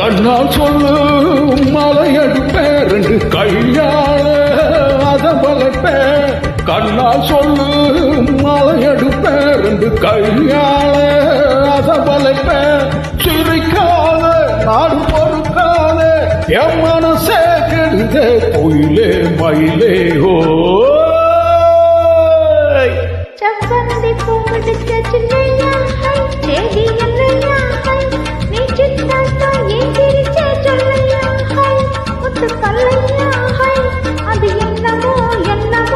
கண்ணால் சொல்லு மலையெடுப்பேன் ரெண்டு கையால அத வளர்ப்பேன். கண்ணால் சொல்லு மலையெடுப்பேன் ரெண்டு கையால அத வளர்ப்பேன். சிரிக்காத நாடு பொறுக்காத என் மனசே கெடுதே கோயிலே மயிலே ஓ